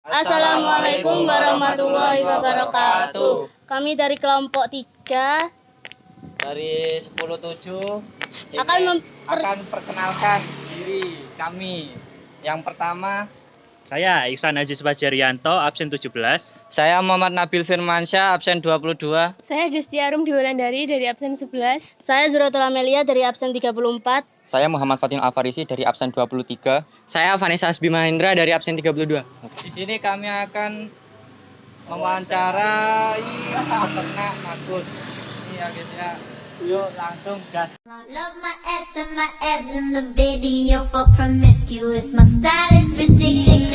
Assalamualaikum warahmatullahi wabarakatuh. Kami dari kelompok 3 dari 10-7 akan perkenalkan diri kami. Yang pertama, Saya Ihsan Aziz Fajarianto, absen 17. saya Muhammad Nabil Firmansyah, absen 22. Saya Destiarum Diwulandari dari absen 11. Saya Zuratul Amelia dari absen 34. Saya Muhammad Fatin Alfarisi dari absen 23. Saya Vanessa Asbi Mahendra dari absen 32. Di sini kami akan mewawancarai peternak Magus. Ini ya guys ya. Yuk langsung gas. Love my ass and my abs in the video for promiscuous. My style is ridiculous.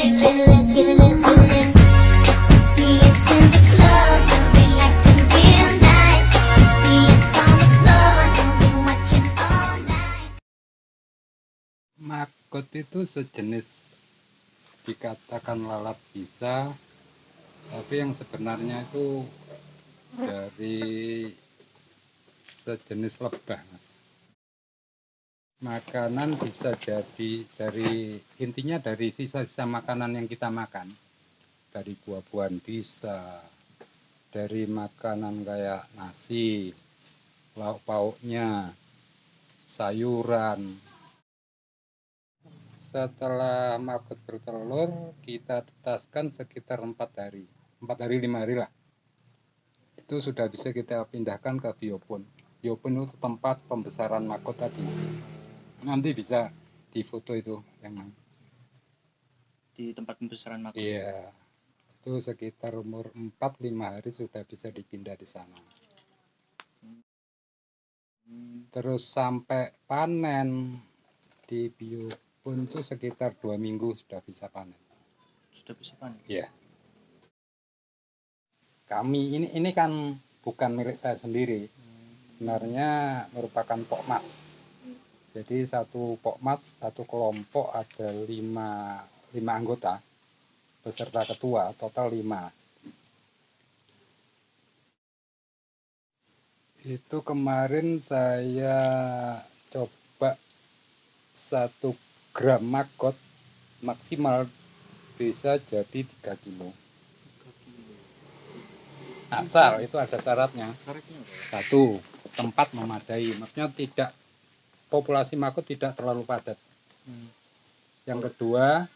See us in the club, we like to feel nice. See us on the floor, and we watching all night. Magot itu sejenis, dikatakan lalat bisa, tapi yang sebenarnya itu dari sejenis lebah, Mas. Makanan bisa jadi intinya dari sisa-sisa makanan yang kita makan. Dari buah-buahan bisa, dari makanan kayak nasi, lauk pauknya, sayuran. Setelah magot bertelur, kita tetaskan sekitar 4 hari. 4 hari 5 hari lah. Itu sudah bisa kita pindahkan ke biopon. Biopon itu tempat pembesaran magot tadi. Nanti bisa difoto itu yang Di tempat pembesaran magot. iya. Itu sekitar umur 4-5 hari sudah bisa dipindah di sana. Terus sampai panen di biopon itu sekitar 2 minggu sudah bisa panen. Sudah bisa panen? Iya. Kami ini kan bukan milik saya sendiri. Sebenarnya merupakan pokmas. Jadi satu pokmas, satu kelompok ada 5 anggota beserta ketua, total 5. Itu kemarin saya coba 1 gram magot maksimal bisa jadi 3 kilo. Asal itu ada syaratnya. Syaratnya apa? Satu, tempat memadai. Maksudnya populasi magot tidak terlalu padat. Yang kedua,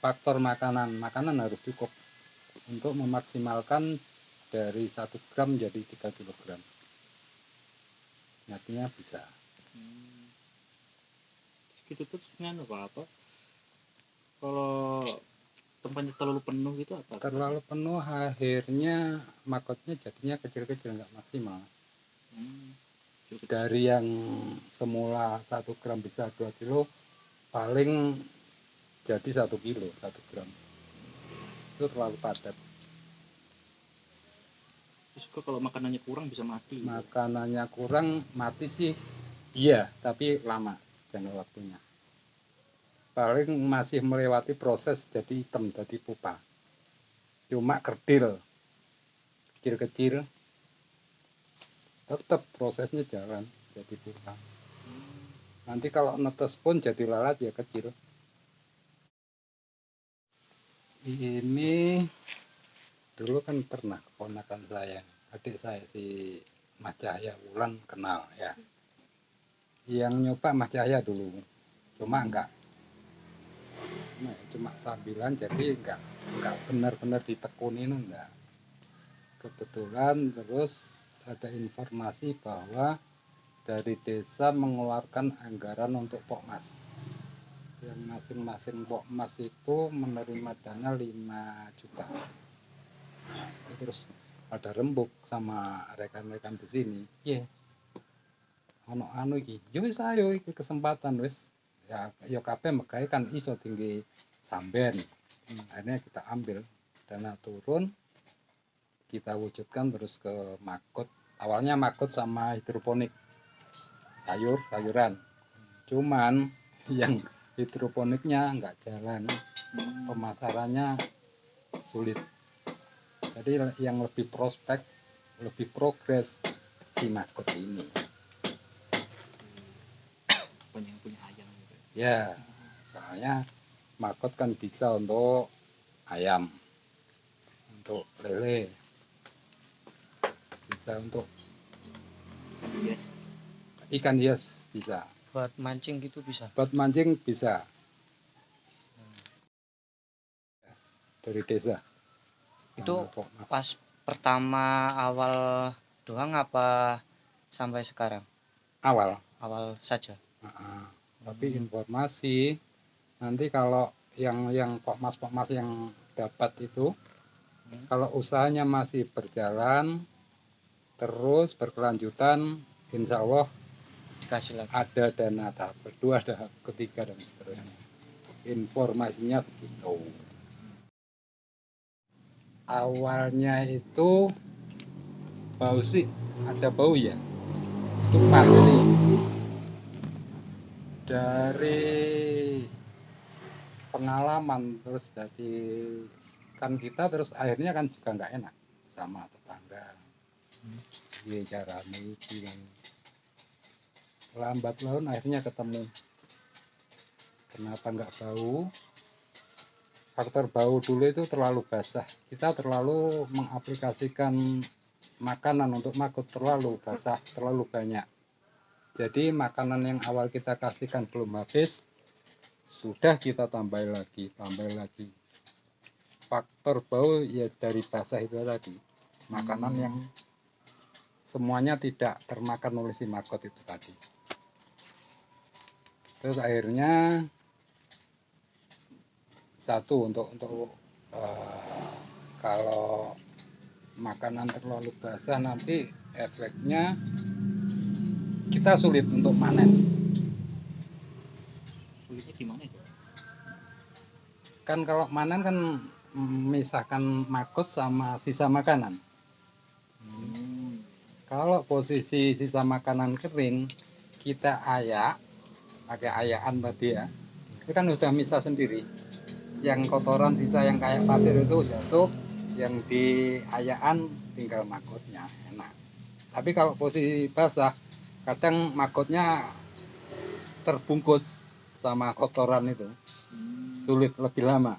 faktor makanan. Makanan harus cukup untuk memaksimalkan dari 1 gram menjadi 3 kilogram. Artinya bisa. Gitu tuh nganu apa? Kalau tempatnya terlalu penuh gitu apa? Terlalu penuh akhirnya magotnya jadinya kecil-kecil, nggak maksimal. Dari yang semula 1 gram bisa 2 kilo, paling jadi 1 kilo, 1 gram. Itu terlalu padat. Terus kalau makanannya kurang bisa mati. Makanannya kurang, mati sih iya, tapi lama jangka waktunya. Paling masih melewati proses jadi hitam, jadi pupa. Cuma kerdil, kecil-kecil, tetap prosesnya jalan jadi pupa. Nanti kalau netes pun jadi lalat ya kecil. Ini dulu kan pernah keponakan saya, adik saya si Mas Cahya Wulan kenal ya. Yang nyoba Mas Cahya dulu, cuma enggak. Cuma sambilan, jadi enggak benar-benar ditekunin, enggak. Kebetulan terus ada informasi bahwa dari desa mengeluarkan anggaran untuk pokmas. Yang masing-masing pokmas itu menerima dana 5 juta. Itu terus ada rembuk sama rekan-rekan di sini. Ono iki. Yo wis ayo iki kesempatan wis. Ya kabeh megawe kan iso tinggi samben. Akhirnya kita ambil dana turun, kita wujudkan terus ke magot. Awalnya magot sama hidroponik, sayuran. Cuman yang hidroponiknya nggak jalan, pemasarannya sulit. Jadi yang lebih prospek, lebih progres si magot ini. Punya ayam gitu. Ya, soalnya magot kan bisa untuk ayam, untuk lele, bisa untuk Yes. ikan hias bisa, Buat mancing gitu bisa. buat mancing bisa. Dari desa. Itu Sama Pok Mas. pas pertama awal doang apa sampai sekarang? Awal. Awal saja. Tapi informasi nanti kalau yang Pok Mas yang dapat itu, kalau usahanya masih berjalan terus berkelanjutan, insya Allah Dikasih lagi. ada dana tahap kedua, tahap ketiga dan seterusnya. Informasinya begitu. Awalnya itu bau sih, ada bau ya, itu pasti. Dari pengalaman terus jadi kan kita terus akhirnya kan juga nggak enak sama tetangga. Iya cara menyuci dan lambat laun akhirnya ketemu. Kenapa nggak bau? Faktor bau dulu itu terlalu basah. Kita terlalu mengaplikasikan makanan untuk makut terlalu basah, terlalu banyak. Jadi makanan yang awal kita kasihkan belum habis, sudah kita tambah lagi. Faktor bau ya dari basah itu tadi. Makanan yang semuanya tidak termakan oleh si makot itu tadi. Terus akhirnya satu untuk kalau makanan terlalu basah nanti efeknya kita sulit untuk panen. Sulitnya gimana itu? Kan kalau panen kan memisahkan makut sama sisa makanan. Kalau posisi sisa makanan kering kita ayak pakai ayakan tadi ya, itu kan sudah misah sendiri. Yang kotoran sisa yang kayak pasir itu jatuh, yang di ayakan tinggal makutnya enak. Tapi kalau posisi basah, kadang makutnya terbungkus sama kotoran itu, sulit lebih lama.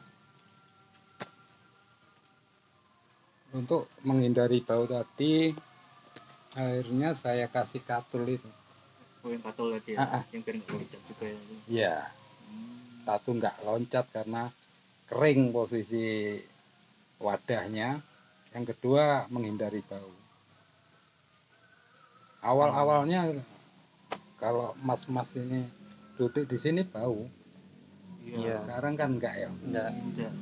Untuk menghindari bau tadi, akhirnya saya kasih katul itu. Oh yang katul tadi ya, yang biar nggak loncat juga ya. Ya, satu nggak loncat karena kering posisi wadahnya. Yang kedua menghindari bau. Awal-awalnya kalau mas-mas ini duduk di sini bau. Iya. Sekarang kan enggak ya. Enggak. Enggak.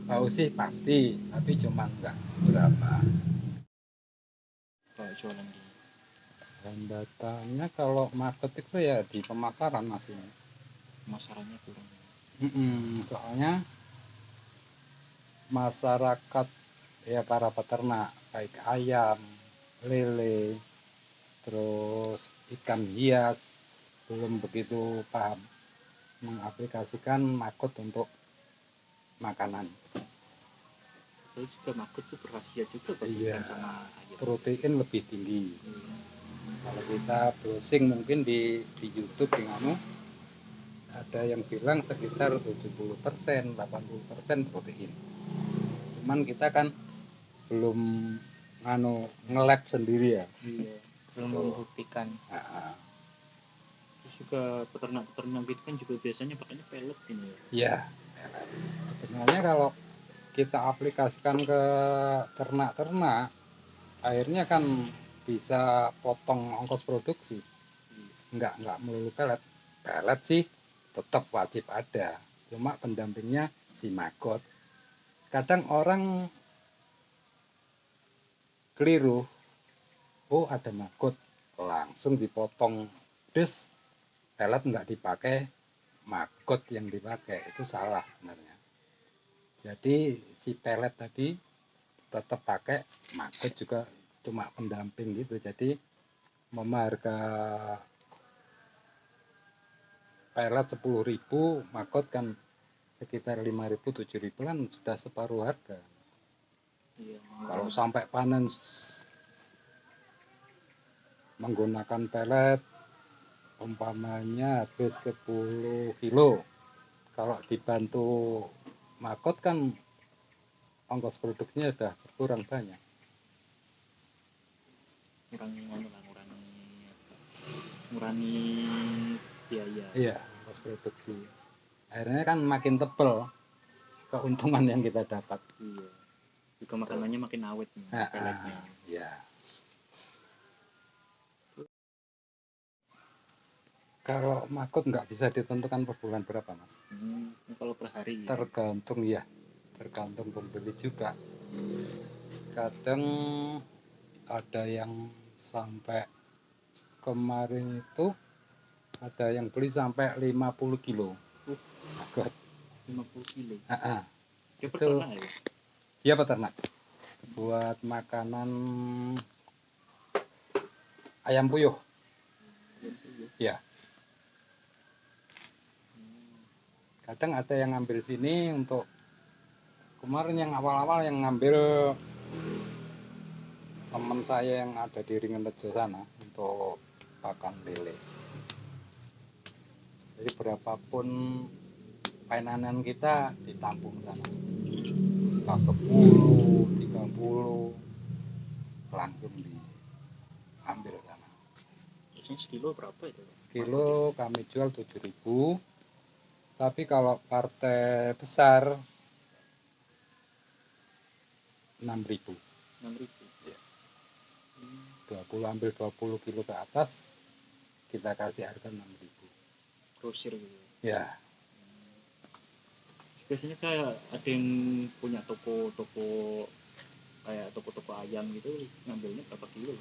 Bau sih pasti, tapi cuman enggak seberapa. Kayak jualan di Hambatannya kalau market itu ya di pemasaran masih. pemasarannya kurang. Soalnya masyarakat ya para peternak baik ayam, lele, terus ikan hias belum begitu paham mengaplikasikan makut untuk makanan. Terus juga makut tuh berkhasiat juga Iya, sama ayam. protein lebih tinggi. Kalau kita browsing mungkin di YouTube di nganu ada yang bilang sekitar 70%, 80% protein. Cuman kita kan belum nganu nge-lab sendiri ya. Iya. Belum Betul. membuktikan. Terus juga peternak-peternak gitu kan juga biasanya pakainya pellet ini ya. Iya. Sebenarnya kalau kita aplikasikan ke ternak-ternak, akhirnya kan bisa potong ongkos produksi. Nggak melulu pelet. Pelet sih tetap wajib ada. Cuma pendampingnya si makot. Kadang orang keliru, oh ada makot, langsung dipotong, des pelet nggak dipakai, makot yang dipakai, itu salah sebenarnya. Jadi si pelet tadi tetap pakai, makot juga cuma pendamping gitu. Jadi harga pelet 10.000, makot kan sekitar 5.000 7.000 kan sudah separuh harga. Iya. Kalau sampai panen menggunakan pelet umpamanya habis 10 kilo, kalau dibantu makot kan ongkos produksinya sudah berkurang banyak. ngurangi ngurangi biaya. Iya, ongkos produksi. Akhirnya kan makin tebel keuntungan yang kita dapat. Iya. Juga makanannya makin awet nih, peletnya. Iya. Kalau makut nggak bisa ditentukan per bulan berapa, Mas. Kalau per hari. Tergantung ya, tergantung pembeli juga. Kadang ada yang sampai kemarin itu ada yang beli sampai 50 kilo. Makut. 50 kilo. Dia Itu- peternak ya? Iya peternak. Buat makanan ayam puyuh. Ya. Kadang ada yang ngambil sini untuk kemarin yang awal-awal yang ngambil teman saya yang ada di Ringan Tejo sana untuk pakan lele. Jadi berapapun painanan kita ditampung sana. Entah 10, 30 langsung diambil sana. Biasanya sekilo berapa itu? Kilo kami jual 7.000. Tapi kalau partai besar 6.000. 6.000. Ya. 20 kilo ke atas kita kasih harga 6.000. Grosir gitu. Ya. Biasanya kayak ada yang punya toko-toko kayak toko-toko ayam gitu ngambilnya berapa kilo?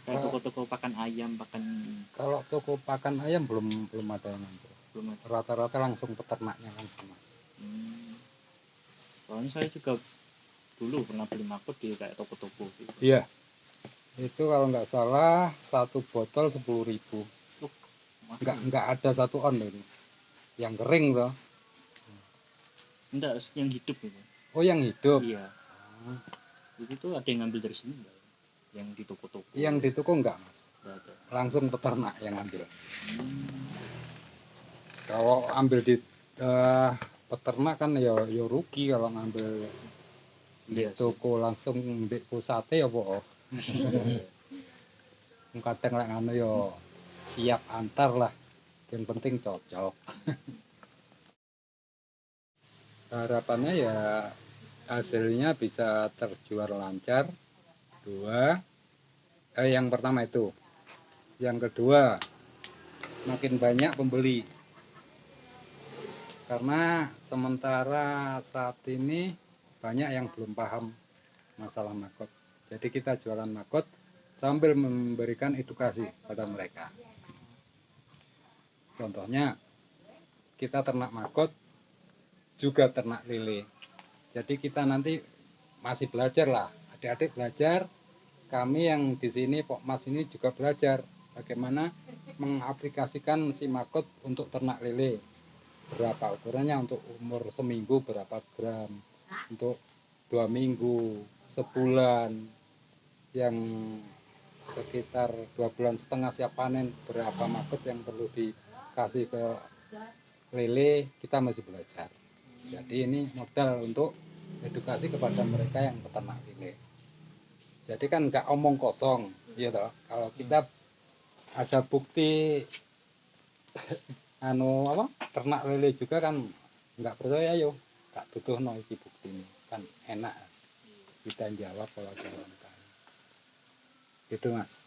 Kayak toko-toko pakan ayam, Kalau toko pakan ayam belum ada yang ngambil. belum ada. Rata-rata langsung peternaknya langsung, Mas. Soalnya saya juga dulu pernah beli makut di kayak toko-toko gitu. Iya. Itu kalau nggak salah satu botol 10.000. Nggak ada 1 on ini. Yang kering toh. Enggak, yang hidup gitu. Oh, yang hidup. Iya. Itu tuh ada yang ngambil dari sini enggak? Yang di toko-toko. Yang di toko enggak, Mas. Enggak ada. Langsung peternak yang ambil. Kalau ambil di peternak kan ya rugi kalau ngambil di Iya sih. toko langsung di pusate ya po. Kadang lek ngono ya siap antar lah. Yang penting cocok. Harapannya ya hasilnya bisa terjual lancar. Yang pertama itu. Yang kedua, makin banyak pembeli. Karena sementara saat ini banyak yang belum paham masalah makot. Jadi kita jualan makot sambil memberikan edukasi pada mereka. Contohnya, kita ternak makot, juga ternak lele. Jadi kita nanti masih belajar lah, adik-adik belajar. Kami yang di sini Pokmas ini juga belajar bagaimana mengaplikasikan si makot untuk ternak lele. Berapa ukurannya, untuk umur seminggu berapa gram, untuk 2 minggu, sebulan, yang sekitar 2,5 bulan siap panen, berapa makot yang perlu dikasih ke lele, kita masih belajar. Jadi ini modal untuk edukasi kepada mereka yang peternak lele. Jadi kan nggak omong kosong, ya toh. Kalau kita ada bukti ternak lele juga kan nggak percaya yo, tak tutuh no iki bukti ini kan enak kita jawab kalau jalan kan. Gitu, Mas.